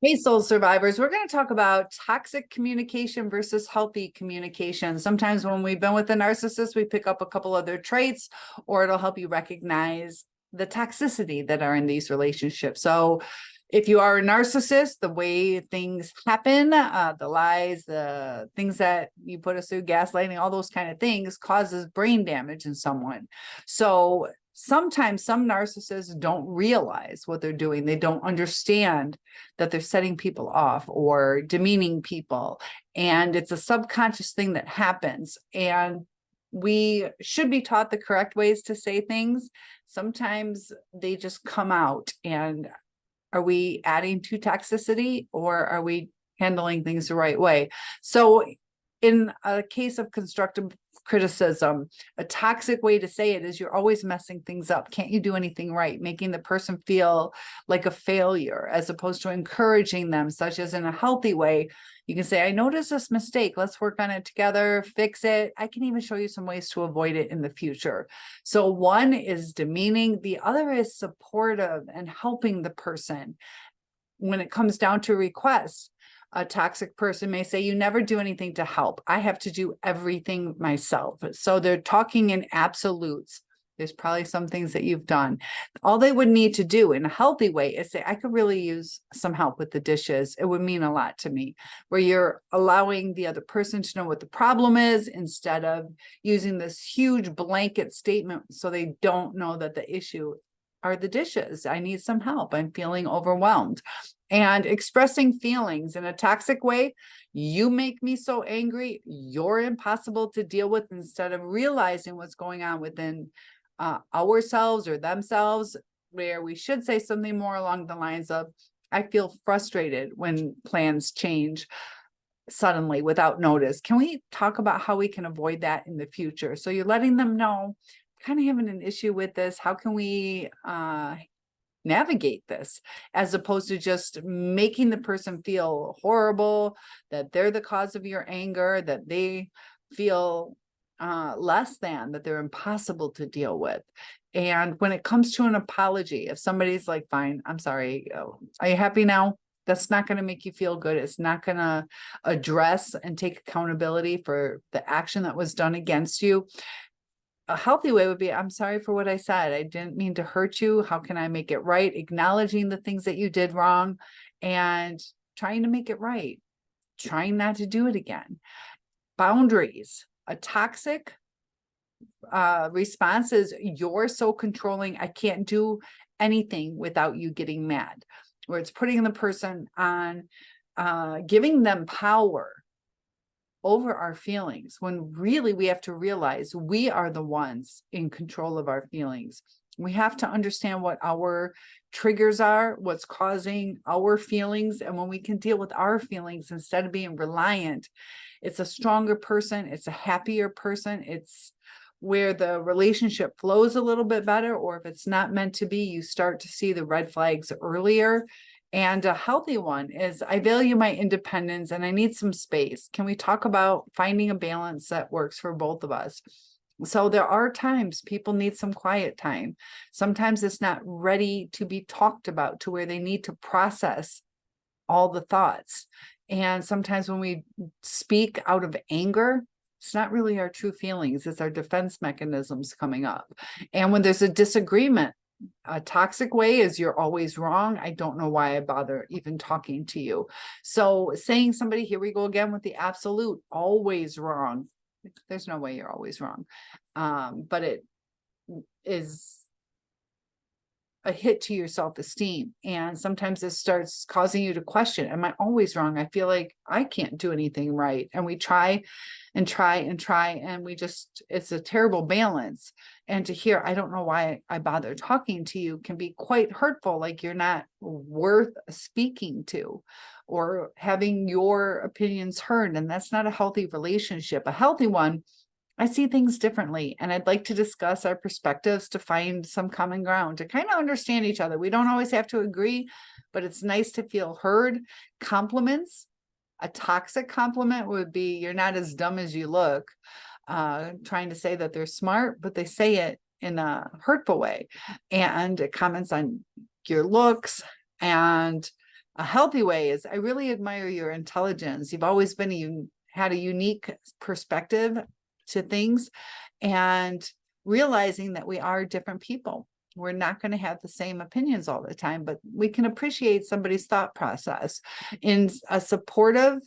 Hey, soul survivors, we're going to talk about toxic communication versus healthy communication. Sometimes when we've been with a narcissist, we pick up a couple other traits, or it'll help you recognize the toxicity that are in these relationships. So if you are a narcissist, the way things happen, the lies, the things that you put us through, gaslighting, all those kind of things causes brain damage in someone. So sometimes some narcissists don't realize what they're doing. They don't understand that they're setting people off or demeaning people. And it's a subconscious thing that happens. And we should be taught the correct ways to say things. Sometimes they just come out. And are we adding to toxicity, or are we handling things the right way? So in a case of constructive criticism, a toxic way to say it is you're always messing things up. Can't you do anything right? Making the person feel like a failure, as opposed to encouraging them, such as in a healthy way. You can say, I noticed this mistake. Let's work on it together, fix it. I can even show you some ways to avoid it in the future. So one is demeaning, the other is supportive and helping the person. When it comes down to requests, a toxic person may say, you never do anything to help. I have to do everything myself. So they're talking in absolutes. There's probably some things that you've done. All they would need to do in a healthy way is say, I could really use some help with the dishes. It would mean a lot to me. Where you're allowing the other person to know what the problem is, instead of using this huge blanket statement so they don't know that the issue are the dishes. I need some help. I'm feeling overwhelmed. And expressing feelings in a toxic way, you make me so angry, you're impossible to deal with, instead of realizing what's going on within ourselves or themselves, where we should say something more along the lines of, I feel frustrated when plans change suddenly without notice. Can we talk about how we can avoid that in the future? So you're letting them know, kind of having an issue with this. How can we navigate this, as opposed to just making the person feel horrible, that they're the cause of your anger, that they feel less than, that they're impossible to deal with. And when it comes to an apology, if somebody's like, fine, I'm sorry, are you happy now? That's not going to make you feel good. It's not going to address and take accountability for the action that was done against you. A healthy way would be, I'm sorry for what I said. I didn't mean to hurt you. How can I make it right? Acknowledging the things that you did wrong and trying to make it right. Trying not to do it again. Boundaries. A toxic response is, you're so controlling. I can't do anything without you getting mad. Where it's putting the person on, giving them power over our feelings, when really we have to realize we are the ones in control of our feelings. We have to understand what our triggers are, what's causing our feelings. And when we can deal with our feelings instead of being reliant, it's a stronger person. It's a happier person. It's where the relationship flows a little bit better. Or if it's not meant to be, you start to see the red flags earlier. And a healthy one is, I value my independence and I need some space. Can we talk about finding a balance that works for both of us? So there are times people need some quiet time. Sometimes it's not ready to be talked about to where they need to process all the thoughts. And sometimes when we speak out of anger, it's not really our true feelings. It's our defense mechanisms coming up. And when there's a disagreement, a toxic way is, you're always wrong. I don't know why I bother even talking to you. So saying somebody, here we go again with the absolute, always wrong. There's no way you're always wrong. But it is a hit to your self-esteem. And sometimes it starts causing you to question, am I always wrong? I feel like I can't do anything right. And we try and try and try, and we just, it's a terrible balance. And to hear, I don't know why I bother talking to you, can be quite hurtful, like you're not worth speaking to or having your opinions heard. And that's not a healthy relationship. A healthy one, I see things differently, and I'd like to discuss our perspectives to find some common ground, to kind of understand each other. We don't always have to agree, but it's nice to feel heard. Compliments. A toxic compliment would be, you're not as dumb as you look, trying to say that they're smart, but they say it in a hurtful way. And it comments on your looks and A healthy way is, I really admire your intelligence. You've always had a unique perspective to things, and realizing that we are different people. We're not going to have the same opinions all the time, but we can appreciate somebody's thought process. In a supportive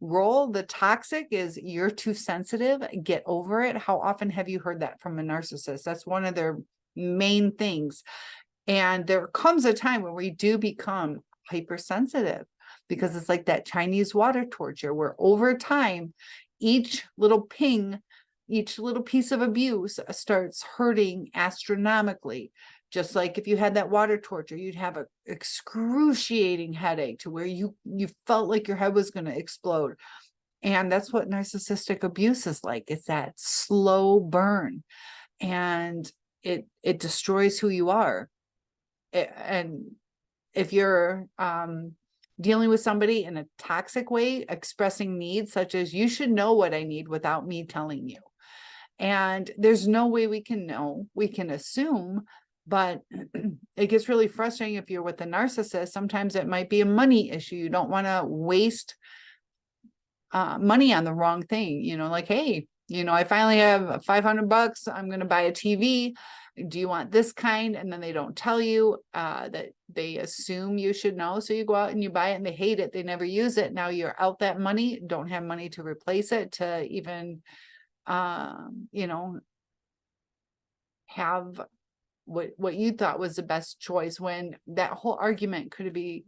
role, the toxic is, you're too sensitive, get over it. How often have you heard that from a narcissist? That's one of their main things. And there comes a time where we do become hypersensitive, because it's like that Chinese water torture, where over time, each little ping, each little piece of abuse starts hurting astronomically. Just like if you had that water torture, you'd have an excruciating headache to where you felt like your head was going to explode. And that's what narcissistic abuse is like. It's that slow burn, and it destroys who you are. And if you're dealing with somebody in a toxic way, expressing needs such as, you should know what I need without me telling you. And there's no way we can know, we can assume, but it gets really frustrating if you're with a narcissist. Sometimes it might be a money issue. You don't want to waste money on the wrong thing. Like, hey, I finally have $500. I'm going to buy a TV. Do you want this kind? And then they don't tell you, that they assume you should know. So you go out and you buy it, and they hate it. They never use it. Now you're out that money, don't have money to replace it, to even, have what you thought was the best choice, when that whole argument could be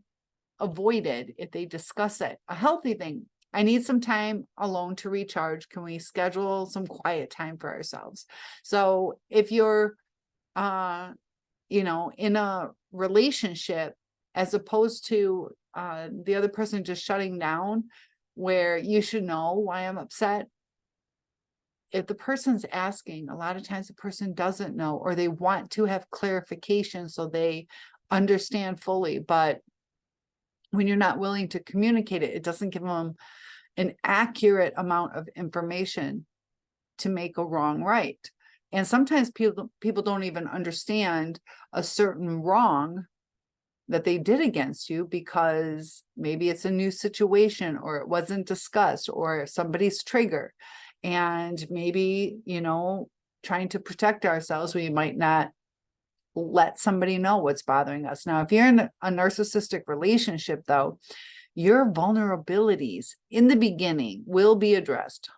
avoided if they discuss it. A healthy thing: I need some time alone to recharge. Can we schedule some quiet time for ourselves? So if you're, in a relationship, as opposed to the other person just shutting down, where you should know why I'm upset. If the person's asking, a lot of times the person doesn't know, or they want to have clarification so they understand fully. But when you're not willing to communicate it, it doesn't give them an accurate amount of information to make a wrong right. And sometimes people don't even understand a certain wrong that they did against you, because maybe it's a new situation, or it wasn't discussed, or somebody's trigger. And maybe, trying to protect ourselves, we might not let somebody know what's bothering us. Now, if you're in a narcissistic relationship, though, your vulnerabilities in the beginning will be addressed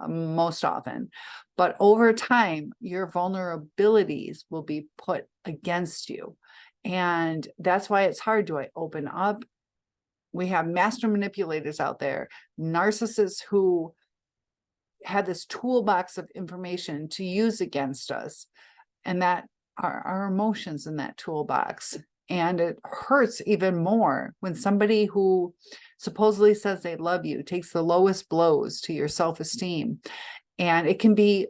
most often, but over time, your vulnerabilities will be put against you. And that's why it's hard. Do I open up? We have master manipulators out there, narcissists who had this toolbox of information to use against us, and that are our emotions in that toolbox. And it hurts even more when somebody who supposedly says they love you takes the lowest blows to your self-esteem. And it can be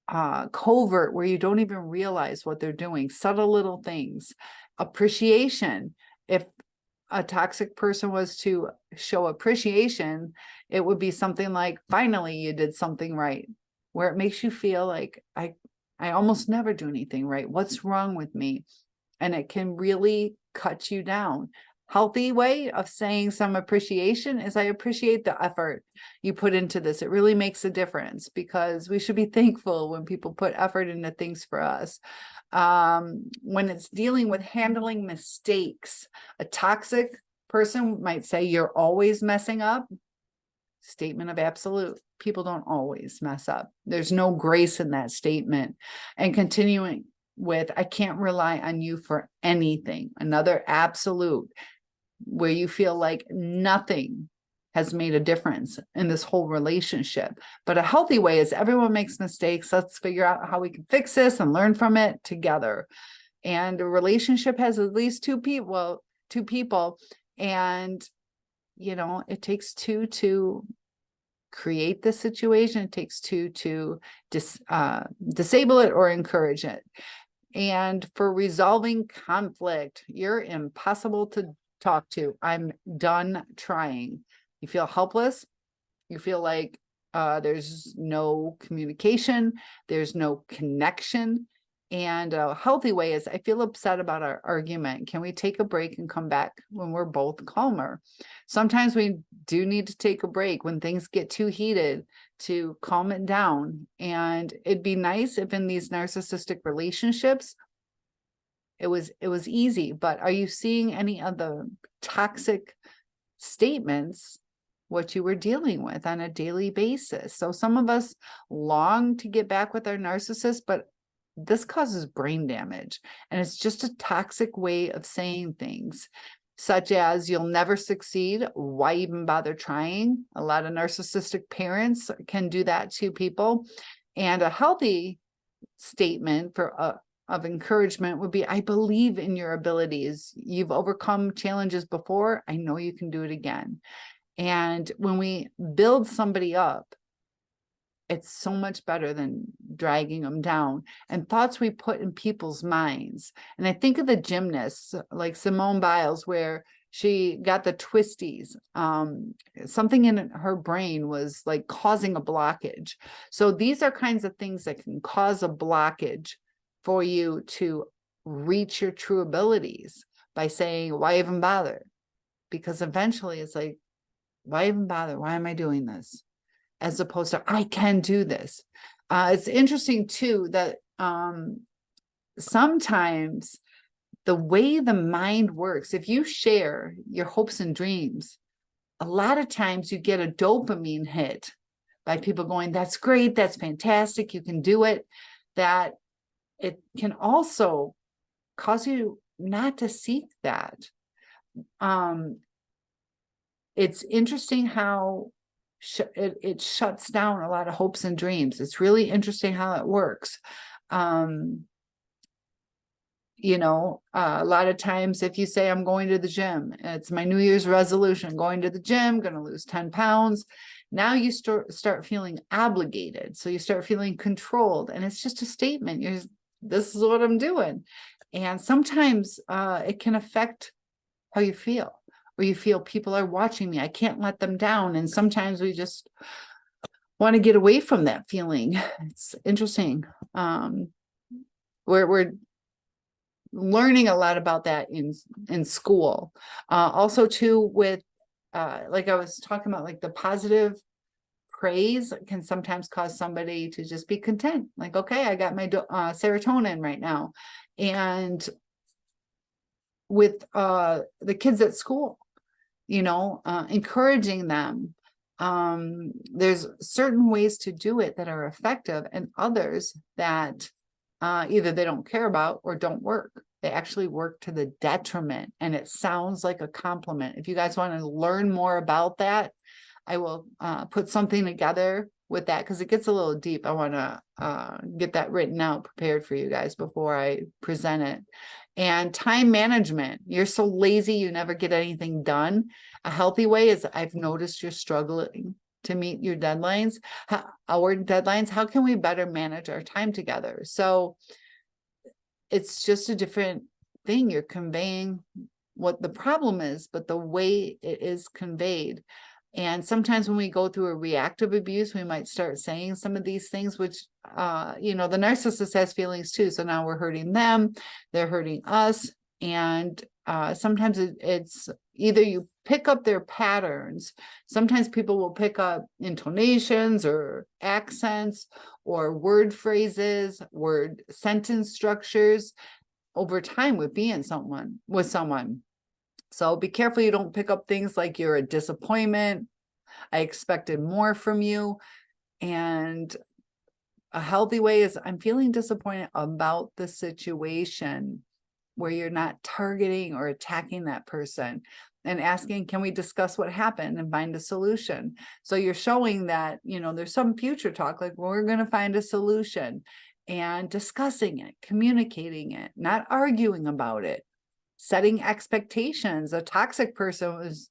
covert, where you don't even realize what they're doing. Subtle little things. Appreciation. If a toxic person was to show appreciation, it would be something like, finally, you did something right, where it makes you feel like, I almost never do anything right. What's wrong with me? And it can really cut you down. Healthy way of saying some appreciation is, I appreciate the effort you put into this. It really makes a difference, because we should be thankful when people put effort into things for us. When it's dealing with handling mistakes, a toxic person might say, you're always messing up. Statement of absolute. People don't always mess up. There's no grace in that statement. And continuing with, I can't rely on you for anything. Another absolute, where you feel like nothing has made a difference in this whole relationship. But a healthy way is, everyone makes mistakes. Let's figure out how we can fix this and learn from it together. And a relationship has at least two people. And, it takes two to create the situation. It takes two to disable it or encourage it. And for resolving conflict, you're impossible to talk to. I'm done trying. You feel helpless. You feel like there's no communication. There's no connection. And a healthy way is, I feel upset about our argument. Can we take a break and come back when we're both calmer? Sometimes we do need to take a break when things get too heated to calm it down. And it'd be nice if in these narcissistic relationships, it was easy. But are you seeing any of the toxic statements, what you were dealing with on a daily basis? So some of us long to get back with our narcissist, but this causes brain damage, and it's just a toxic way of saying things, such as, you'll never succeed. Why even bother trying? A lot of narcissistic parents can do that to people. And a healthy statement of encouragement would be, I believe in your abilities. You've overcome challenges before. I know you can do it again. And when we build somebody up, it's so much better than dragging them down. And thoughts we put in people's minds. And I think of the gymnasts like Simone Biles, where she got the twisties. Something in her brain was like causing a blockage. So these are kinds of things that can cause a blockage for you to reach your true abilities by saying, why even bother? Because eventually it's like, why even bother? Why am I doing this? As opposed to, I can do this. It's interesting too that sometimes the way the mind works, if you share your hopes and dreams, a lot of times you get a dopamine hit by people going, that's great, that's fantastic, you can do it. That it can also cause you not to seek that. It's interesting how it shuts down a lot of hopes and dreams. It's really interesting how it works. You know, a lot of times if you say, I'm going to the gym, it's my New Year's resolution, going to the gym, going to lose 10 pounds. Now you start feeling obligated. So you start feeling controlled, and it's just a statement. This is what I'm doing. And sometimes it can affect how you feel, or you feel people are watching me, I can't let them down. And sometimes we just want to get away from that feeling. It's interesting. We're learning a lot about that in school. Also too, with like I was talking about, like the positive praise can sometimes cause somebody to just be content. Like, okay, I got my serotonin right now. And with the kids at school, you know, encouraging them. There's certain ways to do it that are effective, and others that either they don't care about or don't work. They actually work to the detriment, and it sounds like a compliment. If you guys want to learn more about that, I will put something together with that, because it gets a little deep. I want to get that written out, prepared for you guys before I present it. And time management. You're so lazy, you never get anything done. A healthy way is, I've noticed you're struggling to meet your deadlines, our deadlines. How can we better manage our time together? So it's just a different thing. You're conveying what the problem is, but the way it is conveyed. And sometimes when we go through a reactive abuse, we might start saying some of these things, which, you know, the narcissist has feelings too. So now we're hurting them, they're hurting us. And sometimes it's either you pick up their patterns. Sometimes people will pick up intonations or accents or word phrases, word sentence structures over time with being with someone. So be careful you don't pick up things like, you're a disappointment, I expected more from you. And a healthy way is, I'm feeling disappointed about the situation, where you're not targeting or attacking that person, and asking, can we discuss what happened and find a solution? So you're showing that, you know, there's some future talk, like, well, we're going to find a solution, and discussing it, communicating it, not arguing about it. Setting expectations. A toxic person was,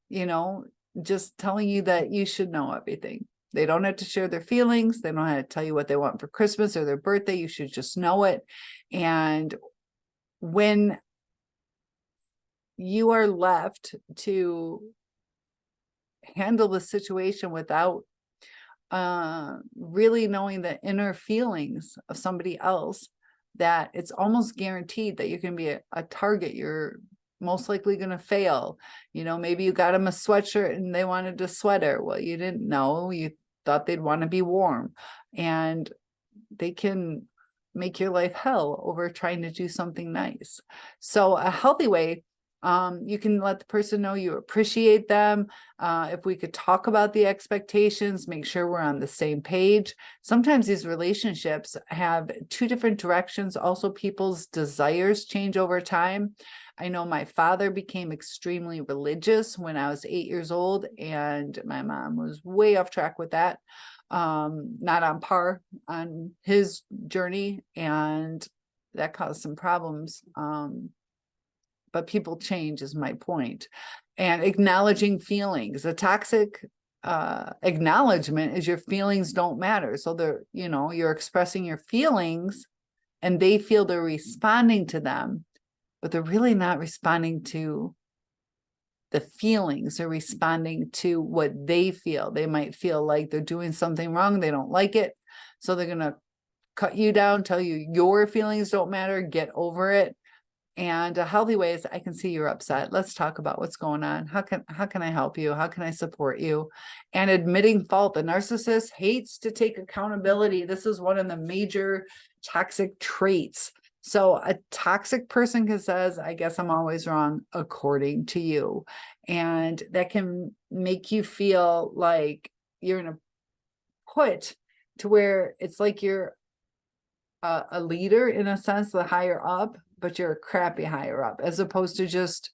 you know, just telling you that you should know everything. They don't have to share their feelings. They don't have to tell you what they want for Christmas or their birthday. You should just know it. And when you are left to handle the situation without really knowing the inner feelings of somebody else, that it's almost guaranteed that you're going to be a target. You're most likely going to fail. You know, maybe you got them a sweatshirt and they wanted a sweater. Well, you didn't know. You thought they'd want to be warm, and they can make your life hell over trying to do something nice. So a healthy way, you can let the person know you appreciate them. If we could talk about the expectations, make sure we're on the same page. Sometimes these relationships have two different directions. Also, people's desires change over time. I know my father became extremely religious when I was 8 years old, and my mom was way off track with that. Not on par on his journey, and that caused some problems. But people change is my point. And acknowledging feelings. A toxic acknowledgement is your feelings don't matter. So they're, you know, you're expressing your feelings and they feel they're responding to them, but they're really not responding to the feelings. They're responding to what they feel. They might feel like they're doing something wrong. They don't like it. So they're going to cut you down, tell you your feelings don't matter, get over it. And a healthy way is, I can see you're upset. Let's talk about what's going on. How can I help you? How can I support you? And admitting fault. The narcissist hates to take accountability. This is one of the major toxic traits. So a toxic person can says, I guess I'm always wrong according to you. And that can make you feel like you're in a put to where it's like you're a leader in a sense, the higher up, but you're a crappy higher up, as opposed to just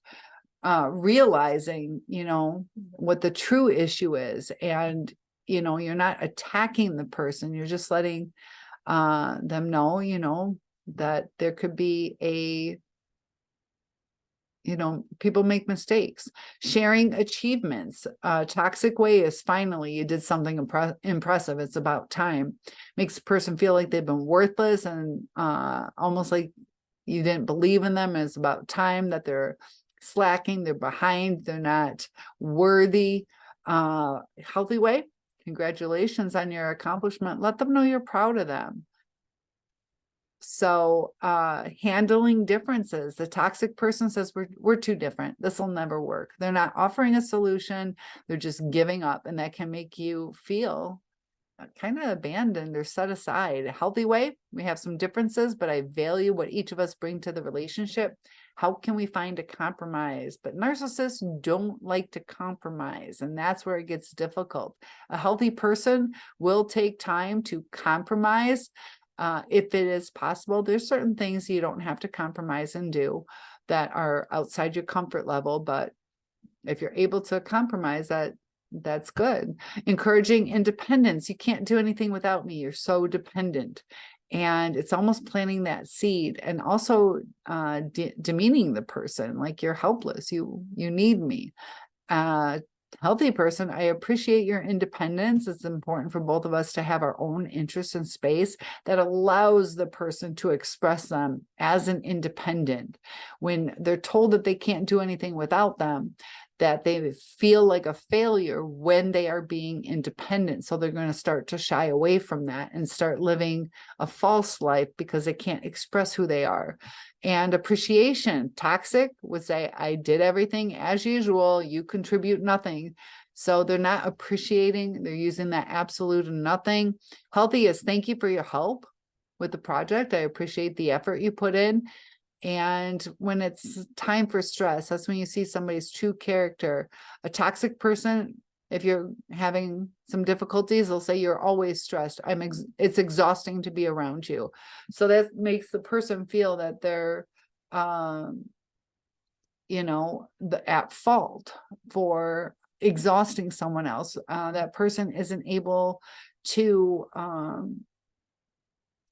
realizing, you know, what the true issue is. And, you know, you're not attacking the person. You're just letting them know, you know, that there could be a, you know, people make mistakes. Sharing achievements. Toxic way is finally you did something impressive. It's about time. Makes the person feel like they've been worthless and almost like you didn't believe in them. And it's about time that they're slacking, they're behind, they're not worthy. Healthy way, congratulations on your accomplishment. Let them know you're proud of them. So handling differences. The toxic person says, we're too different. This will never work. They're not offering a solution. They're just giving up. And that can make you feel kind of abandoned or set aside. A healthy way, we have some differences, but I value what each of us bring to the relationship. How can we find a compromise? But narcissists don't like to compromise, and that's where it gets difficult. A healthy person will take time to compromise. If it is possible, there's certain things you don't have to compromise and do that are outside your comfort level, but if you're able to compromise, that's good. Encouraging independence. You can't do anything without me. You're so dependent. And it's almost planting that seed, and also demeaning the person, like you're helpless. You need me. Healthy person, I appreciate your independence. It's important for both of us to have our own interests and space that allows the person to express them as an independent. When they're told that they can't do anything without them, that they feel like a failure when they are being independent. So they're going to start to shy away from that and start living a false life because they can't express who they are. And appreciation. Toxic would say, I did everything as usual. You contribute nothing. So they're not appreciating. They're using that absolute nothing. Healthy is, thank you for your help with the project. I appreciate the effort you put in. And when it's time for stress, that's when you see somebody's true character. A toxic person, if you're having some difficulties, they'll say you're always stressed. It's exhausting to be around you. So that makes the person feel that they're, you know, at fault for exhausting someone else. That person isn't able to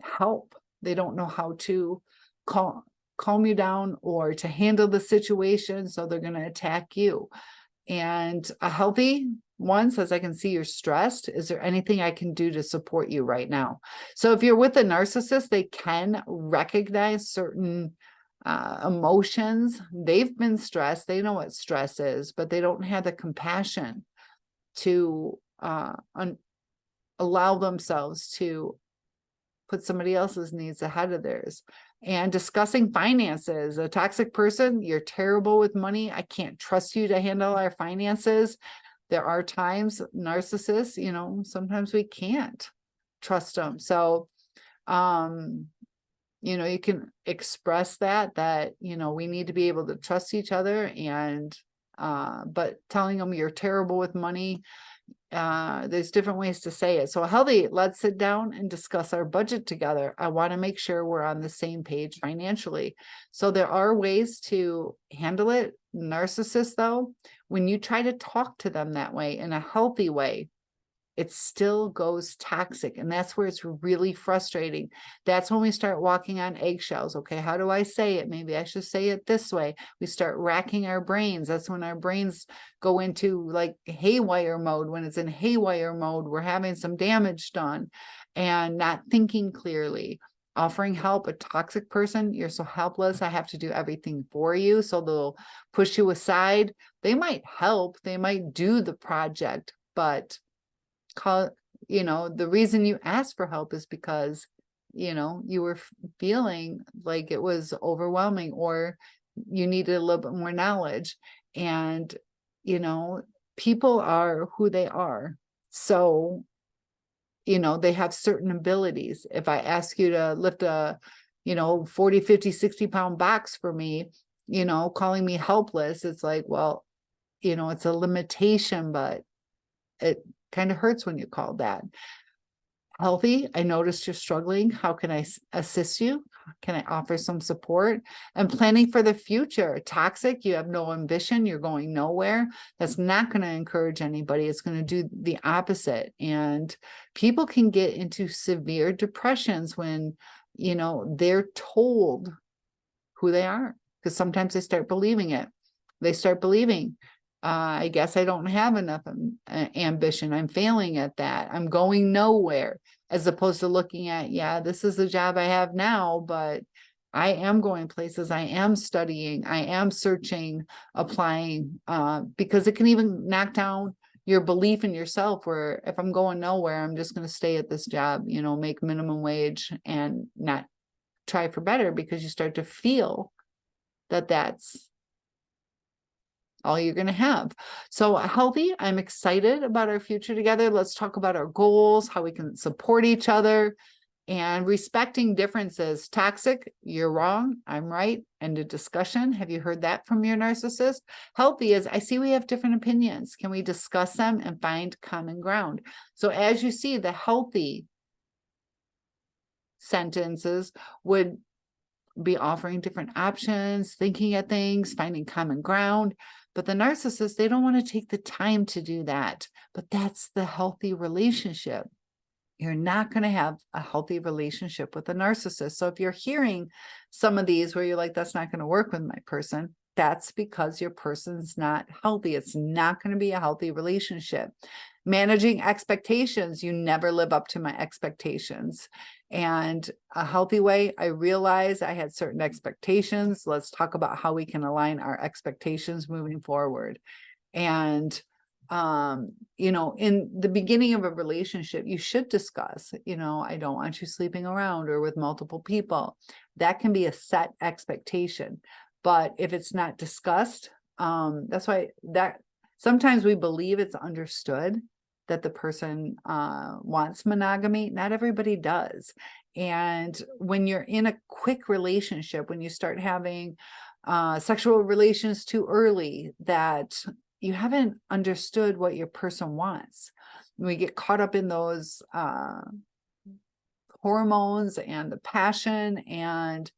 help. They don't know how to calm you down or to handle the situation, so they're going to attack you. And a healthy one says, I can see you're stressed. Is there anything I can do to support you right now? So if you're with a narcissist, they can recognize certain emotions. They've been stressed. They know what stress is, but they don't have the compassion to allow themselves to put somebody else's needs ahead of theirs. And discussing finances, a toxic person, you're terrible with money. I can't trust you to handle our finances. There are times narcissists, sometimes we can't trust them. So, you can express that, we need to be able to trust each other, and, but telling them you're terrible with money, there's different ways to say it. So healthy, let's sit down and discuss our budget together. I want to make sure we're on the same page financially. So there are ways to handle it. Narcissists, though, when you try to talk to them that way in a healthy way, it still goes toxic. And that's where it's really frustrating. That's when we start walking on eggshells. Okay, how do I say it? Maybe I should say it this way. We start racking our brains. That's when our brains go into like haywire mode. When it's in haywire mode, we're having some damage done and not thinking clearly. Offering help, a toxic person, you're so helpless, I have to do everything for you. So they'll push you aside. They might help, they might do the project, but the reason you asked for help is because, you were feeling like it was overwhelming, or you needed a little bit more knowledge. And, people are who they are. So, they have certain abilities. If I ask you to lift a, 40, 50, 60 pound box for me, calling me helpless, it's like, well, it's a limitation, but it kind of hurts when you call that. Healthy, I noticed you're struggling. How can I assist you? Can I offer some support? And planning for the future. Toxic, you have no ambition, you're going nowhere. That's not going to encourage anybody. It's going to do the opposite. And people can get into severe depressions when, they're told who they are, because sometimes they start believing it. They start believing, I guess I don't have enough ambition. I'm failing at that. I'm going nowhere, as opposed to looking at, yeah, this is the job I have now, but I am going places. I am studying. I am searching, applying, because it can even knock down your belief in yourself, where if I'm going nowhere, I'm just going to stay at this job, make minimum wage and not try for better, because you start to feel that that's all you're going to have. So healthy, I'm excited about our future together. Let's talk about our goals, how we can support each other, and respecting differences. Toxic, you're wrong, I'm right. End of discussion. Have you heard that from your narcissist? Healthy is, I see we have different opinions. Can we discuss them and find common ground? So as you see, the healthy sentences would be offering different options, thinking at things, finding common ground. But the narcissist, they don't want to take the time to do that. But that's the healthy relationship. You're not going to have a healthy relationship with a narcissist. So if you're hearing some of these where you're like, that's not going to work with my person, that's because your person's not healthy. It's not going to be a healthy relationship. Managing expectations. You never live up to my expectations. And a healthy way, I realize I had certain expectations. Let's talk about how we can align our expectations moving forward. And, in the beginning of a relationship, you should discuss, I don't want you sleeping around or with multiple people. That can be a set expectation. But if it's not discussed, that's why that sometimes we believe it's understood that the person wants monogamy. Not everybody does. And when you're in a quick relationship, when you start having sexual relations too early, that you haven't understood what your person wants. We get caught up in those hormones and the passion, and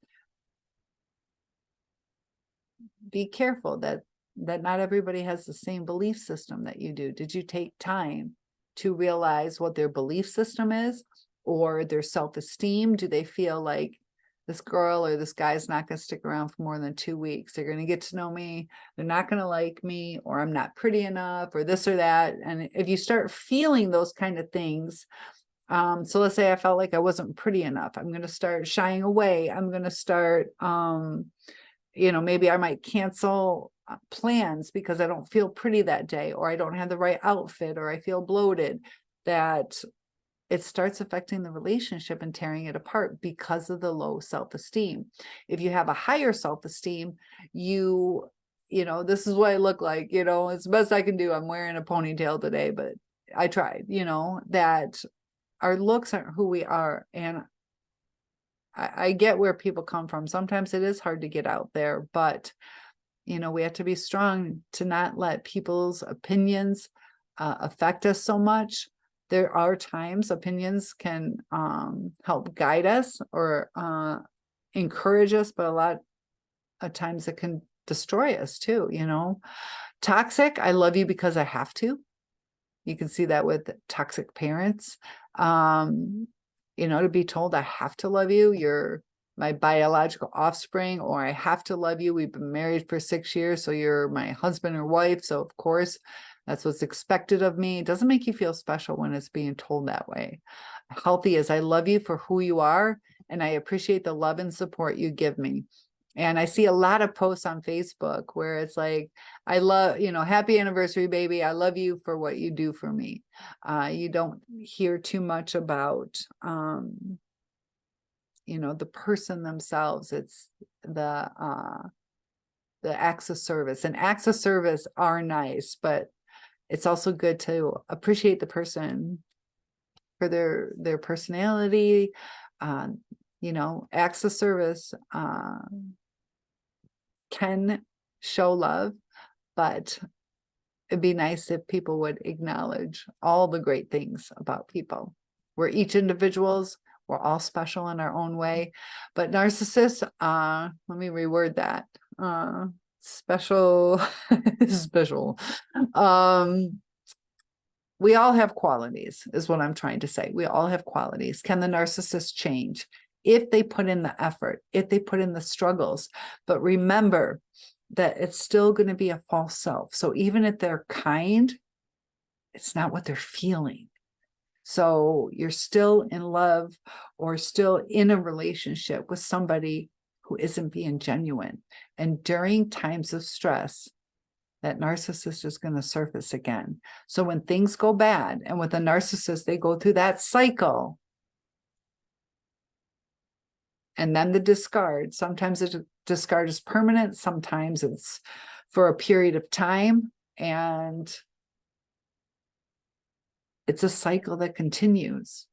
be careful that not everybody has the same belief system that you do. Did you take time to realize what their belief system is, or their self-esteem? Do they feel like this girl or this guy is not going to stick around for more than 2 weeks? They're going to get to know me. They're not going to like me, or I'm not pretty enough, or this or that. And if you start feeling those kind of things, so let's say I felt like I wasn't pretty enough, I'm going to start shying away. I'm going to start, maybe I might cancel plans because I don't feel pretty that day, or I don't have the right outfit, or I feel bloated. That it starts affecting the relationship and tearing it apart because of the low self-esteem. If you have a higher self-esteem, you know, this is what I look like, you know, it's the best I can do. I'm wearing a ponytail today, but I tried, you know, that our looks aren't who we are. And I get where people come from. Sometimes it is hard to get out there, but you know, we have to be strong to not let people's opinions affect us so much. There are times opinions can help guide us or encourage us, but a lot of times it can destroy us too, you know. Toxic, I love you because I have to. You can see that with toxic parents. You know, to be told I have to love you, you're my biological offspring, or I have to love you. We've been married for 6 years, so you're my husband or wife. So of course, that's what's expected of me. It doesn't make you feel special when it's being told that way. Healthy is I love you for who you are, and I appreciate the love and support you give me. And I see a lot of posts on Facebook where it's like, I love, you know, happy anniversary, baby. I love you for what you do for me. You don't hear too much about, you know, the person themselves. It's the acts of service, and acts of service are nice, but it's also good to appreciate the person for their personality. You know, acts of service can show love, but it'd be nice if people would acknowledge all the great things about people. We're each individuals. We're all special in our own way, but narcissists, let me reword that. Special, special. We all have qualities, is what I'm trying to say. We all have qualities. Can the narcissist change? If they put in the effort, if they put in the struggles, but remember that it's still going to be a false self. So even if they're kind, it's not what they're feeling. So you're still in love or still in a relationship with somebody who isn't being genuine. And during times of stress, that narcissist is going to surface again. So when things go bad, and with a narcissist, they go through that cycle, and then the discard. Sometimes the discard is permanent. Sometimes it's for a period of time. And it's a cycle that continues.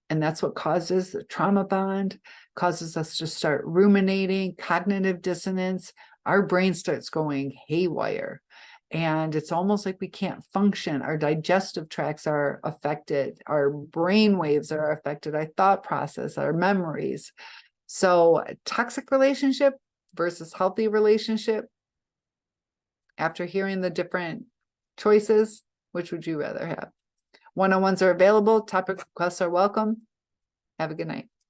And that's what causes the trauma bond, causes us to start ruminating, cognitive dissonance. Our brain starts going haywire. And it's almost like we can't function. Our digestive tracts are affected. Our brain waves are affected. Our thought process, our memories. So toxic relationship versus healthy relationship. After hearing the different choices, which would you rather have? One-on-ones are available. Topic requests are welcome. Have a good night.